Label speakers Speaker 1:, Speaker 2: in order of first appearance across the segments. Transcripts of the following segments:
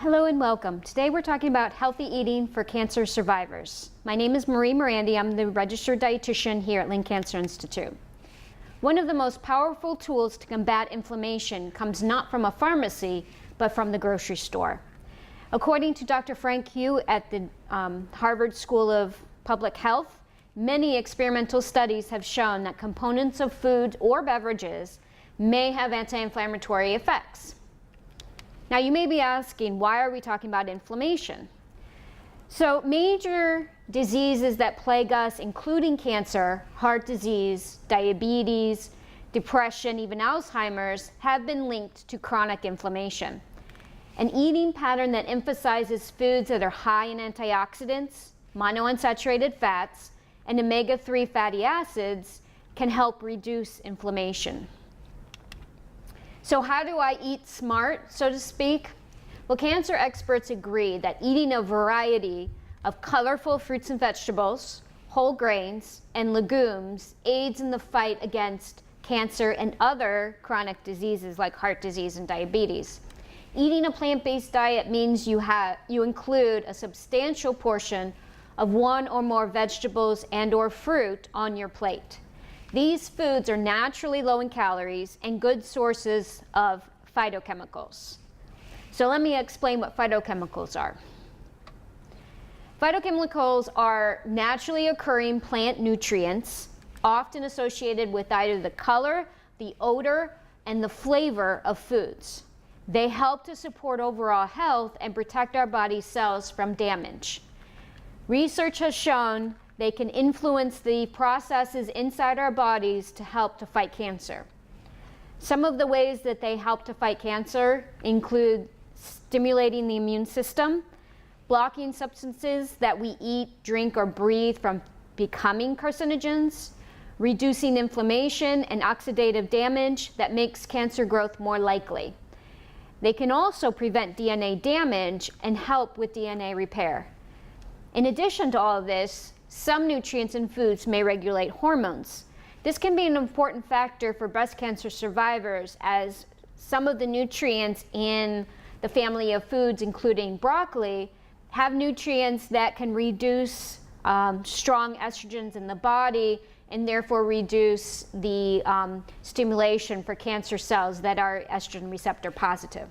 Speaker 1: Hello and welcome. Today we're talking about healthy eating for cancer survivors. My name is Marie Morandi. I'm the registered dietitian here at Link Cancer Institute. One of the most powerful tools to combat inflammation comes not from a pharmacy, but from the grocery store. According to Dr. Frank Hu at the Harvard School of Public Health, many experimental studies have shown that components of food or beverages may have anti-inflammatory effects. Now you may be asking, why are we talking about inflammation? So major diseases that plague us, including cancer, heart disease, diabetes, depression, even Alzheimer's, have been linked to chronic inflammation. An eating pattern that emphasizes foods that are high in antioxidants, monounsaturated fats, and omega-3 fatty acids can help reduce inflammation. So how do I eat smart, so to speak? Well, cancer experts agree that eating a variety of colorful fruits and vegetables, whole grains, and legumes aids in the fight against cancer and other chronic diseases like heart disease and diabetes. Eating a plant-based diet means you include a substantial portion of one or more vegetables and/or fruit on your plate. These foods are naturally low in calories and good sources of phytochemicals. So let me explain what phytochemicals are. Phytochemicals are naturally occurring plant nutrients, often associated with either the color, the odor, and the flavor of foods. They help to support overall health and protect our body cells from damage. Research has shown they can influence the processes inside our bodies to help to fight cancer. Some of the ways that they help to fight cancer include stimulating the immune system, blocking substances that we eat, drink, or breathe from becoming carcinogens, reducing inflammation and oxidative damage that makes cancer growth more likely. They can also prevent DNA damage and help with DNA repair. In addition to all of this, some nutrients in foods may regulate hormones. This can be an important factor for breast cancer survivors, as some of the nutrients in the family of foods, including broccoli, have nutrients that can reduce strong estrogens in the body and therefore reduce the stimulation for cancer cells that are estrogen receptor positive.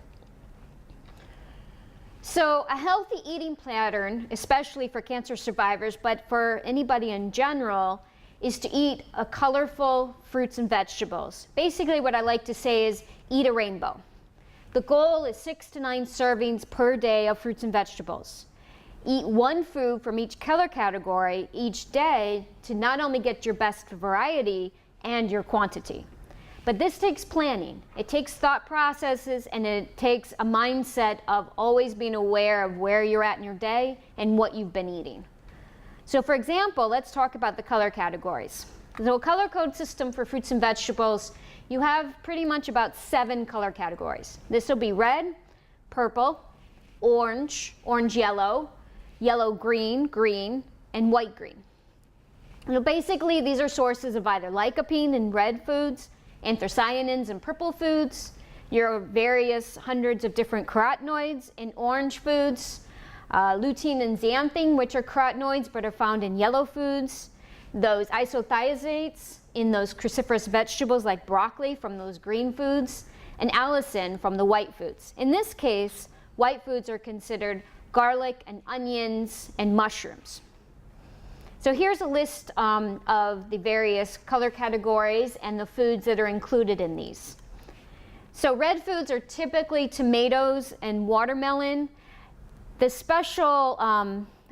Speaker 1: So a healthy eating pattern, especially for cancer survivors, but for anybody in general, is to eat a colorful fruits and vegetables. Basically what I like to say is eat a rainbow. The goal is 6 to 9 servings per day of fruits and vegetables. Eat one food from each color category each day to not only get your best variety and your quantity. But this takes planning. It takes thought processes, and it takes a mindset of always being aware of where you're at in your day and what you've been eating. So for example, let's talk about the color categories. So a color code system for fruits and vegetables, you have pretty much about 7 color categories. This will be red, purple, orange, orange-yellow, yellow-green, green, and white-green. Basically, these are sources of either lycopene in red foods, anthocyanins in purple foods, your various hundreds of different carotenoids in orange foods, lutein and xanthine, which are carotenoids but are found in yellow foods, those isothiazates in those cruciferous vegetables like broccoli from those green foods, and allicin from the white foods. In this case, white foods are considered garlic and onions and mushrooms. So here's a list of the various color categories and the foods that are included in these. So red foods are typically tomatoes and watermelon. The special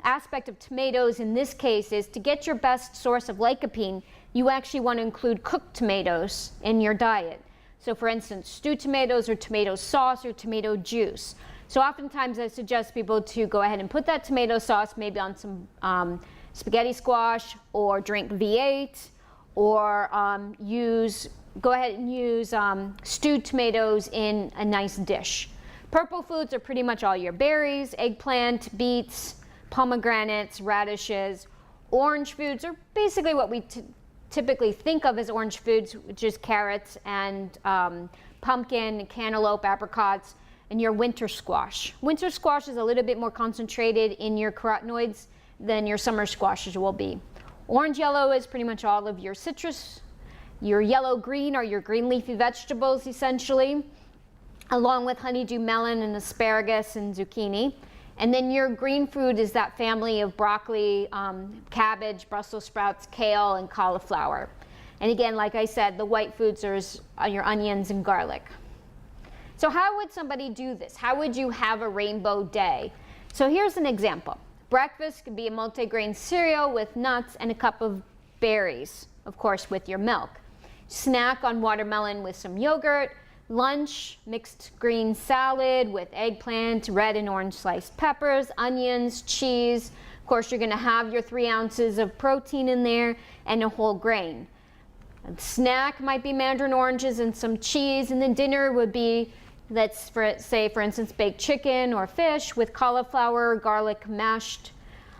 Speaker 1: aspect of tomatoes in this case is to get your best source of lycopene, you actually want to include cooked tomatoes in your diet. So for instance, stewed tomatoes or tomato sauce or tomato juice. So oftentimes I suggest people to go ahead and put that tomato sauce maybe on some spaghetti squash, or drink V8, or go ahead and use stewed tomatoes in a nice dish. Purple foods are pretty much all your berries, eggplant, beets, pomegranates, radishes. Orange foods are basically what we typically think of as orange foods, which is carrots and pumpkin, cantaloupe, apricots, and your winter squash. Winter squash is a little bit more concentrated in your carotenoids than your summer squashes will be. Orange yellow is pretty much all of your citrus. Your yellow green are your green leafy vegetables essentially, along with honeydew melon and asparagus and zucchini. And then your green food is that family of broccoli, cabbage, Brussels sprouts, kale, and cauliflower. And again, like I said, the white foods are your onions and garlic. So how would somebody do this? How would you have a rainbow day? So here's an example. Breakfast could be a multigrain cereal with nuts and a cup of berries, of course, with your milk. Snack on watermelon with some yogurt. Lunch, mixed green salad with eggplant, red and orange sliced peppers, onions, cheese. Of course, you're going to have your 3 ounces of protein in there and a whole grain. A snack might be mandarin oranges and some cheese, and then dinner would be, let's say, for instance, baked chicken or fish with cauliflower, garlic mashed,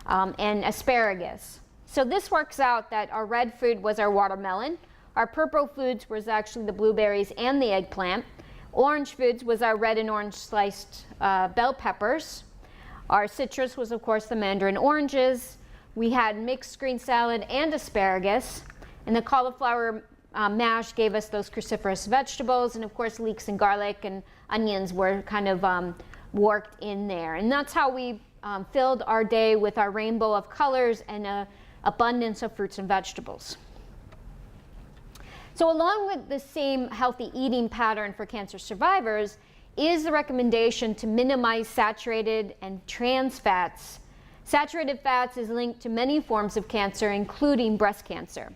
Speaker 1: and asparagus. So this works out that our red food was our watermelon. Our purple foods was actually the blueberries and the eggplant. Orange foods was our red and orange sliced bell peppers. Our citrus was, of course, the mandarin oranges. We had mixed green salad and asparagus. And the cauliflower mash gave us those cruciferous vegetables. And of course, leeks and garlic and onions were kind of worked in there. And that's how we filled our day with our rainbow of colors and an abundance of fruits and vegetables. So along with the same healthy eating pattern for cancer survivors is the recommendation to minimize saturated and trans fats. Saturated fats is linked to many forms of cancer, including breast cancer.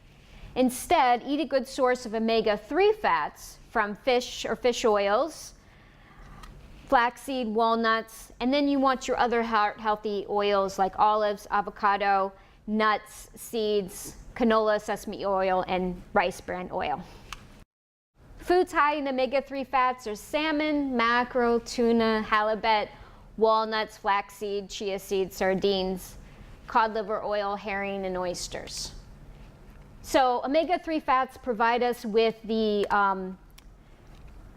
Speaker 1: Instead, eat a good source of omega-3 fats from fish or fish oils, flaxseed, walnuts, and then you want your other healthy oils like olives, avocado, nuts, seeds, canola, sesame oil, and rice bran oil. Foods high in omega-3 fats are salmon, mackerel, tuna, halibut, walnuts, flaxseed, chia seeds, sardines, cod liver oil, herring, and oysters. So omega-3 fats provide us with the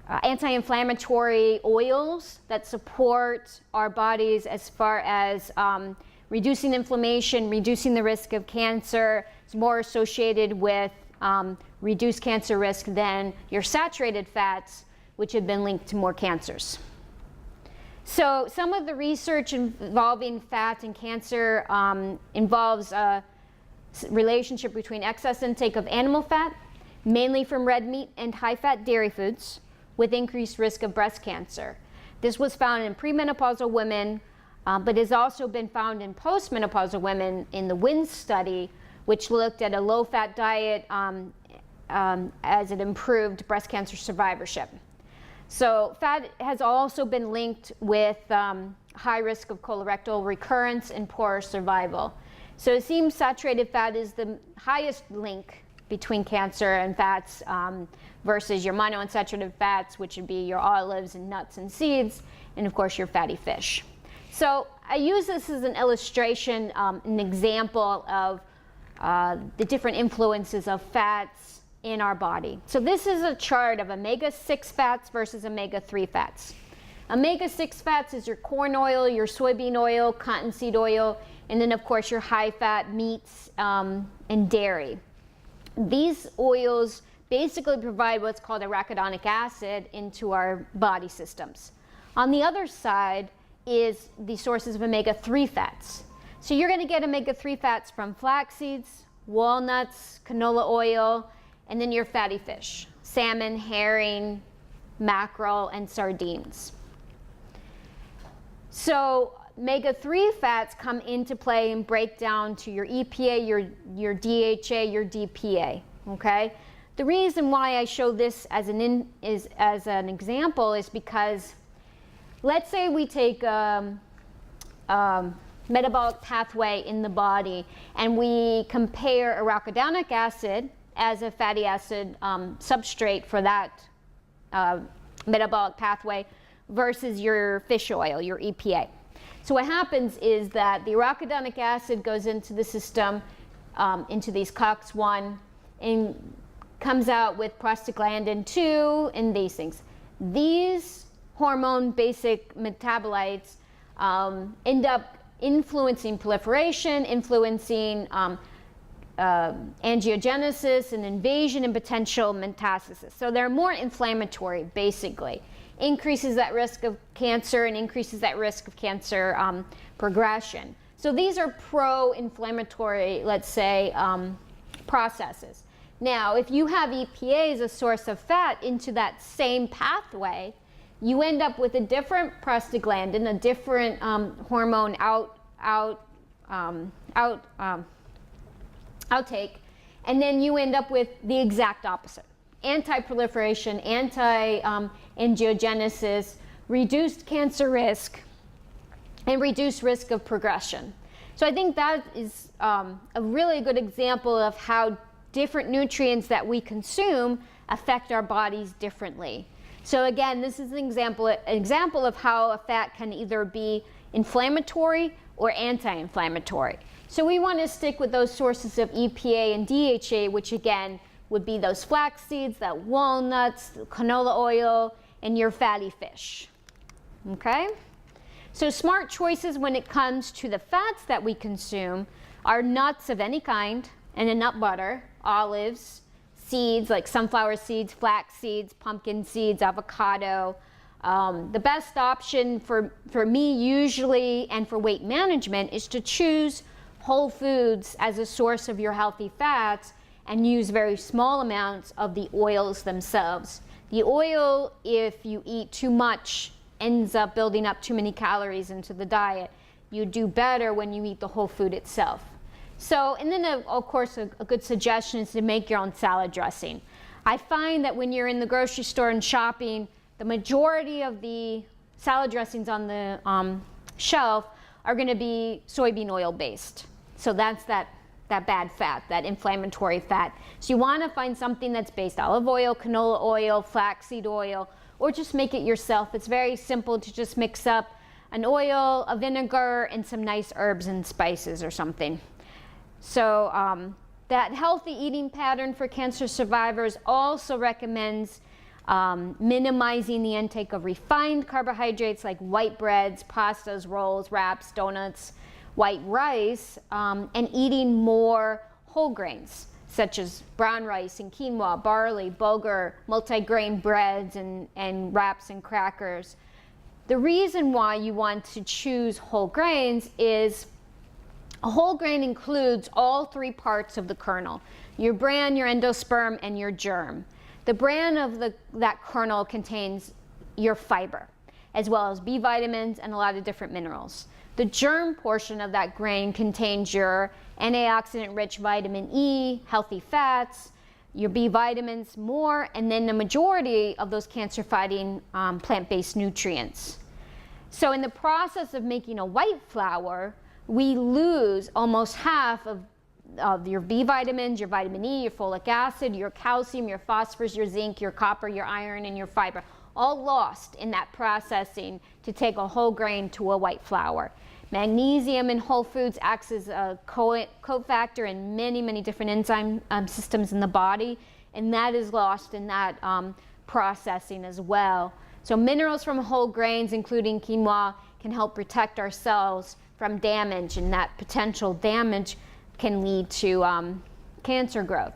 Speaker 1: anti-inflammatory oils that support our bodies as far as reducing inflammation, reducing the risk of cancer. It's more associated with reduced cancer risk than your saturated fats, which have been linked to more cancers. So some of the research involving fat and cancer involves a relationship between excess intake of animal fat, mainly from red meat and high-fat dairy foods, with increased risk of breast cancer. This was found in premenopausal women, but has also been found in postmenopausal women in the WINS study, which looked at a low-fat diet as it improved breast cancer survivorship. So fat has also been linked with high risk of colorectal recurrence and poorer survival. So it seems saturated fat is the highest link between cancer and fats versus your monounsaturated fats, which would be your olives and nuts and seeds, and of course your fatty fish. So I use this as an illustration, an example of the different influences of fats in our body. So this is a chart of omega-6 fats versus omega-3 fats. Omega-6 fats is your corn oil, your soybean oil, cottonseed oil, and then of course your high-fat meats and dairy. These oils basically provide what's called arachidonic acid into our body systems. On the other side is the sources of omega-3 fats. So you're going to get omega-3 fats from flax seeds, walnuts, canola oil, and then your fatty fish, salmon, herring, mackerel, and sardines. So omega-3 fats come into play and break down to your EPA, your DHA, your DPA, okay? The reason why I show this as an example is because let's say we take metabolic pathway in the body and we compare arachidonic acid as a fatty acid substrate for that metabolic pathway versus your fish oil, your EPA. So what happens is that the arachidonic acid goes into the system, into these COX-1, and comes out with prostaglandin 2 and these things. These hormone basic metabolites end up influencing proliferation, influencing angiogenesis and invasion and potential metastasis. So they're more inflammatory, basically. Increases that risk of cancer and increases that risk of cancer progression. So these are pro-inflammatory, let's say, processes. Now, if you have EPA as a source of fat into that same pathway, you end up with a different prostaglandin, a different hormone outtake, and then you end up with the exact opposite. Anti-proliferation, anti-angiogenesis, reduced cancer risk, and reduced risk of progression. So I think that is a really good example of how different nutrients that we consume affect our bodies differently. So again, this is an example of how a fat can either be inflammatory or anti-inflammatory. So we want to stick with those sources of EPA and DHA, which again would be those flax seeds, that walnuts, canola oil, and your fatty fish. Okay? So smart choices when it comes to the fats that we consume are nuts of any kind, and a nut butter, olives, seeds like sunflower seeds, flax seeds, pumpkin seeds, avocado. The best option for me usually and for weight management is to choose whole foods as a source of your healthy fats and use very small amounts of the oils themselves. The oil, if you eat too much, ends up building up too many calories into the diet. You do better when you eat the whole food itself. So, and then of course a good suggestion is to make your own salad dressing. I find that when you're in the grocery store and shopping, the majority of the salad dressings on the shelf are going to be soybean oil based. So that's that bad fat, that inflammatory fat. So you want to find something that's based olive oil, canola oil, flaxseed oil, or just make it yourself. It's very simple to just mix up an oil, a vinegar, and some nice herbs and spices or something. So that healthy eating pattern for cancer survivors also recommends minimizing the intake of refined carbohydrates like white breads, pastas, rolls, wraps, donuts, white rice, and eating more whole grains such as brown rice and quinoa, barley, bulgur, multigrain breads and wraps and crackers. The reason why you want to choose whole grains is a whole grain includes all three parts of the kernel: your bran, your endosperm, and your germ. The bran of that kernel contains your fiber, as well as B vitamins and a lot of different minerals. The germ portion of that grain contains your antioxidant-rich vitamin E, healthy fats, your B vitamins more, and then the majority of those cancer-fighting plant-based nutrients. So in the process of making a white flour, we lose almost half of your B vitamins, your vitamin E, your folic acid, your calcium, your phosphorus, your zinc, your copper, your iron, and your fiber, all lost in that processing to take a whole grain to a white flour. Magnesium in whole foods acts as a cofactor in many, many different enzyme systems in the body, and that is lost in that processing as well. So minerals from whole grains, including quinoa, can help protect our cells from damage, and that potential damage can lead to cancer growth.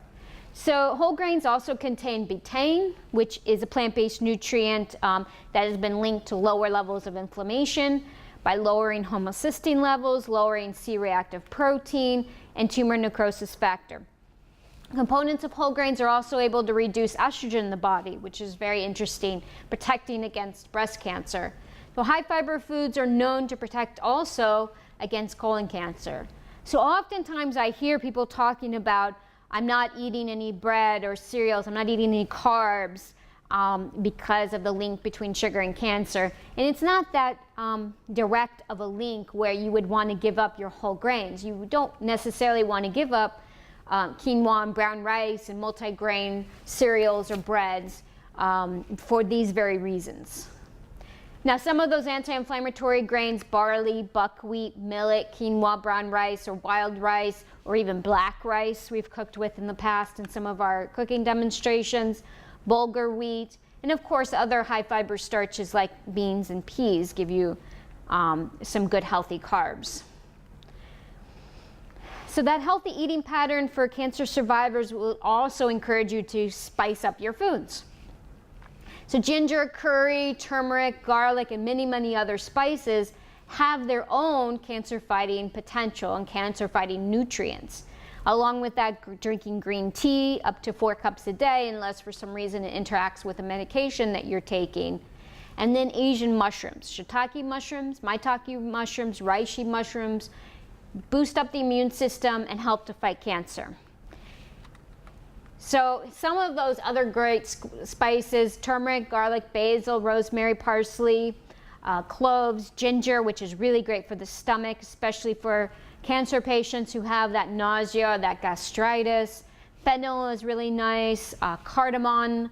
Speaker 1: So whole grains also contain betaine, which is a plant-based nutrient that has been linked to lower levels of inflammation by lowering homocysteine levels, lowering C-reactive protein, and tumor necrosis factor. Components of whole grains are also able to reduce estrogen in the body, which is very interesting, protecting against breast cancer. So high fiber foods are known to protect also against colon cancer. So oftentimes I hear people talking about, I'm not eating any bread or cereals, I'm not eating any carbs because of the link between sugar and cancer. And it's not that direct of a link where you would want to give up your whole grains. You don't necessarily want to give up quinoa and brown rice and multigrain cereals or breads for these very reasons. Now, some of those anti-inflammatory grains, barley, buckwheat, millet, quinoa, brown rice, or wild rice, or even black rice we've cooked with in the past in some of our cooking demonstrations, bulgur wheat, And of course, other high fiber starches like beans and peas give you some good healthy carbs. So that healthy eating pattern for cancer survivors will also encourage you to spice up your foods. So ginger, curry, turmeric, garlic, and many, many other spices have their own cancer-fighting potential and cancer-fighting nutrients. Along with that, drinking green tea up to 4 cups a day, unless for some reason it interacts with a medication that you're taking. And then Asian mushrooms, shiitake mushrooms, maitake mushrooms, reishi mushrooms, boost up the immune system and help to fight cancer. So some of those other great spices, turmeric, garlic, basil, rosemary, parsley, cloves, ginger, which is really great for the stomach, especially for cancer patients who have that nausea, that gastritis. Fennel is really nice, cardamom,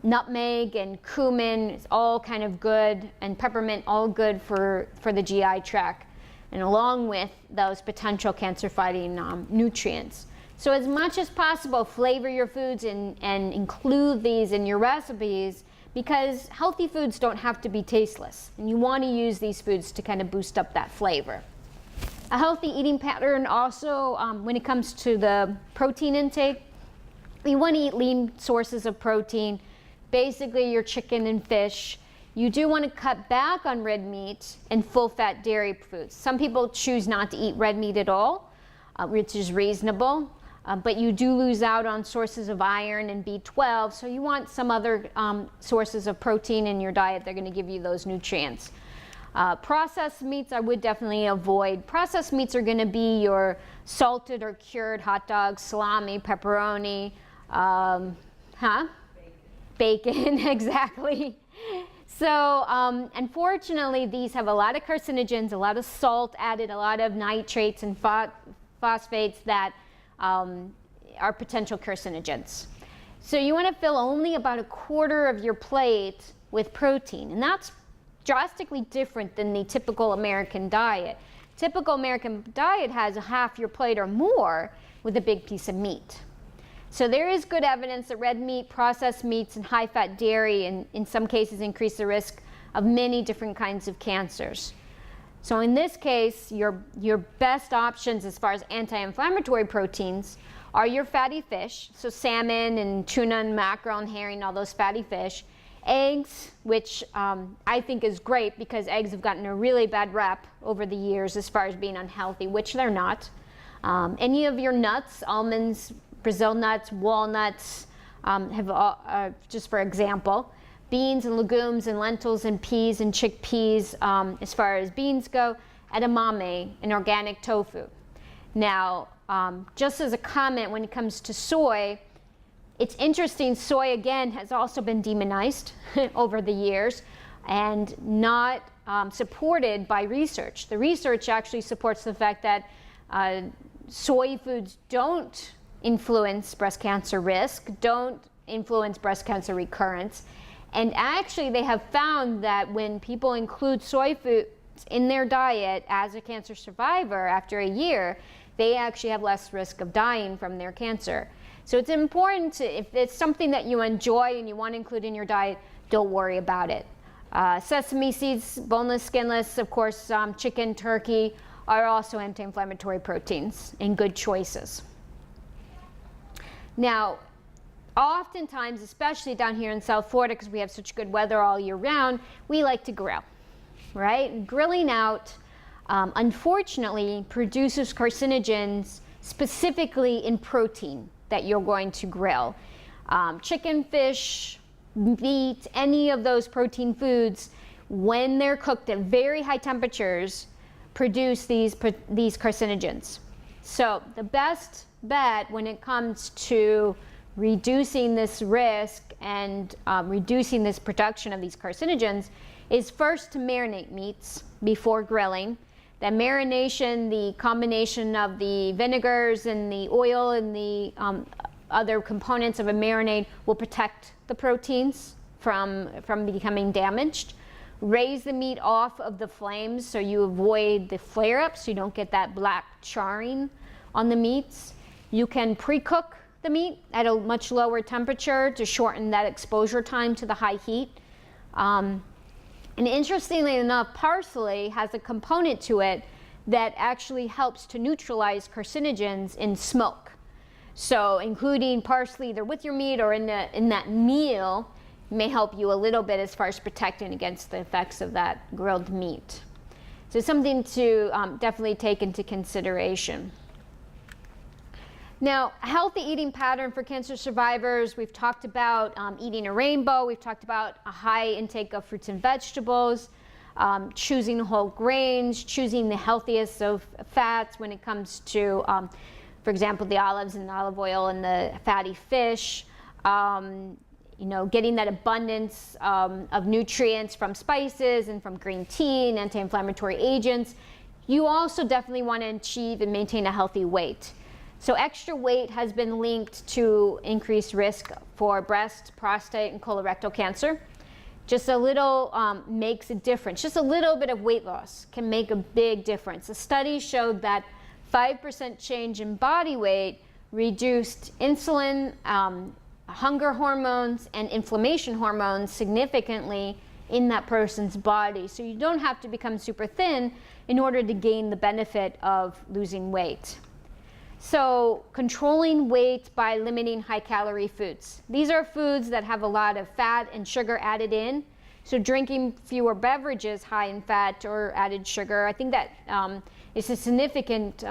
Speaker 1: nutmeg and cumin is all kind of good, and peppermint, all good for the GI tract, and along with those potential cancer-fighting nutrients. So as much as possible, flavor your foods and include these in your recipes, because healthy foods don't have to be tasteless, and you want to use these foods to kind of boost up that flavor. A healthy eating pattern also, when it comes to the protein intake, you want to eat lean sources of protein, basically your chicken and fish. You do want to cut back on red meat and full-fat dairy foods. Some people choose not to eat red meat at all, which is reasonable, but you do lose out on sources of iron and B12, so you want some other sources of protein in your diet. They're going to give you those nutrients. Processed meats I would definitely avoid. Processed meats are going to be your salted or cured hot dogs, salami, pepperoni, bacon, exactly. So unfortunately, these have a lot of carcinogens, a lot of salt added, a lot of nitrates and phosphates that are potential carcinogens. So you want to fill only about 1/4 of your plate with protein, and that's drastically different than the typical American diet. Typical American diet has half your plate or more with a big piece of meat. So there is good evidence that red meat, processed meats, and high-fat dairy in some cases increase the risk of many different kinds of cancers. So in this case, your best options as far as anti-inflammatory proteins are your fatty fish, so salmon and tuna and mackerel and herring, all those fatty fish. Eggs, which I think is great because eggs have gotten a really bad rep over the years as far as being unhealthy, which they're not. Any of your nuts, almonds, Brazil nuts, walnuts, just for example. Beans and legumes and lentils and peas and chickpeas, as far as beans go. Edamame and organic tofu. Now, just as a comment when it comes to soy, it's interesting, soy again has also been demonized over the years and not supported by research. The research actually supports the fact that soy foods don't influence breast cancer risk, don't influence breast cancer recurrence. And actually they have found that when people include soy foods in their diet as a cancer survivor after a year, they actually have less risk of dying from their cancer. So it's important to, if it's something that you enjoy and you want to include in your diet, don't worry about it. Sesame seeds, boneless, skinless, of course, chicken, turkey are also anti-inflammatory proteins and good choices. Now, oftentimes, especially down here in South Florida, because we have such good weather all year round, we like to grill, right? Grilling out, unfortunately, produces carcinogens specifically in protein that you're going to grill. Chicken, fish, meat, any of those protein foods, when they're cooked at very high temperatures, produce these carcinogens. So the best bet when it comes to reducing this risk and reducing this production of these carcinogens is first to marinate meats before grilling. That marination, the combination of the vinegars and the oil and the other components of a marinade will protect the proteins from becoming damaged. Raise the meat off of the flames so you avoid the flare-ups, so you don't get that black charring on the meats. You can pre-cook the meat at a much lower temperature to shorten that exposure time to the high heat. And interestingly enough, parsley has a component to it that actually helps to neutralize carcinogens in smoke. So including parsley either with your meat or in that meal may help you a little bit as far as protecting against the effects of that grilled meat. So something to definitely take into consideration. Now, a healthy eating pattern for cancer survivors, we've talked about eating a rainbow, we've talked about a high intake of fruits and vegetables, choosing whole grains, choosing the healthiest of fats when it comes to, for example, the olives and the olive oil and the fatty fish, getting that abundance of nutrients from spices and from green tea and anti-inflammatory agents. You also definitely want to achieve and maintain a healthy weight. So extra weight has been linked to increased risk for breast, prostate, and colorectal cancer. Just a little makes a difference. Just a little bit of weight loss can make a big difference. A study showed that 5% change in body weight reduced insulin, hunger hormones, and inflammation hormones significantly in that person's body. So you don't have to become super thin in order to gain the benefit of losing weight. So controlling weight by limiting high-calorie foods. These are foods that have a lot of fat and sugar added in. So drinking fewer beverages high in fat or added sugar, I think that is a significant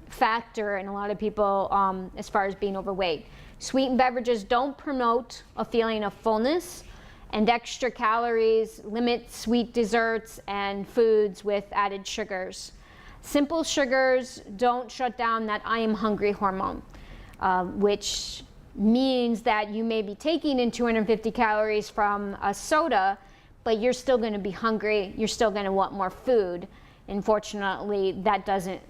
Speaker 1: factor in a lot of people as far as being overweight. Sweetened beverages don't promote a feeling of fullness, and extra calories limit sweet desserts and foods with added sugars. Simple sugars don't shut down that I am hungry hormone, which means that you may be taking in 250 calories from a soda, but you're still going to be hungry, you're still going to want more food. Unfortunately, that doesn't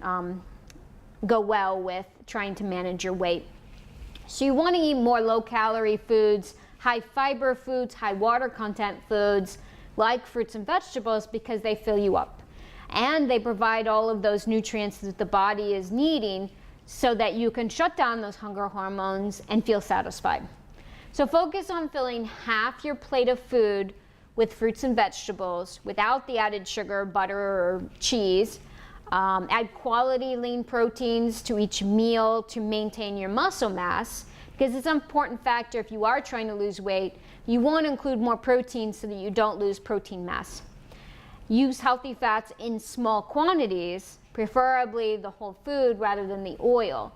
Speaker 1: go well with trying to manage your weight. So you want to eat more low-calorie foods, high-fiber foods, high-water content foods, like fruits and vegetables, because they fill you up. And they provide all of those nutrients that the body is needing so that you can shut down those hunger hormones and feel satisfied. So focus on filling half your plate of food with fruits and vegetables without the added sugar, butter, or cheese. Add quality lean proteins to each meal to maintain your muscle mass, because it's an important factor if you are trying to lose weight. You want to include more protein so that you don't lose protein mass. Use healthy fats in small quantities, preferably the whole food rather than the oil.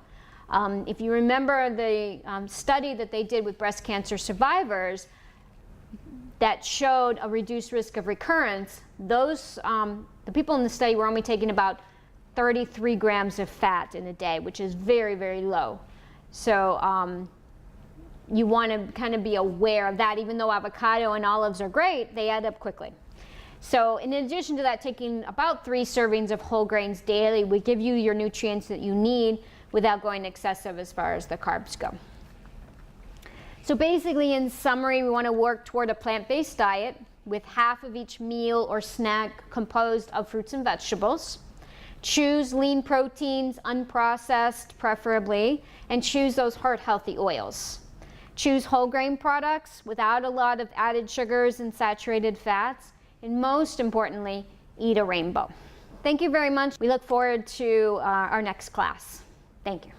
Speaker 1: If you remember the study that they did with breast cancer survivors that showed a reduced risk of recurrence, the people in the study were only taking about 33 grams of fat in a day, which is very, very low. So you want to kind of be aware of that. Even though avocado and olives are great, they add up quickly. So in addition to that, taking about 3 servings of whole grains daily will give you your nutrients that you need without going excessive as far as the carbs go. So basically, in summary, we want to work toward a plant-based diet with half of each meal or snack composed of fruits and vegetables. Choose lean proteins, unprocessed preferably, and choose those heart-healthy oils. Choose whole grain products without a lot of added sugars and saturated fats. And most importantly, eat a rainbow. Thank you very much. We look forward to our next class. Thank you.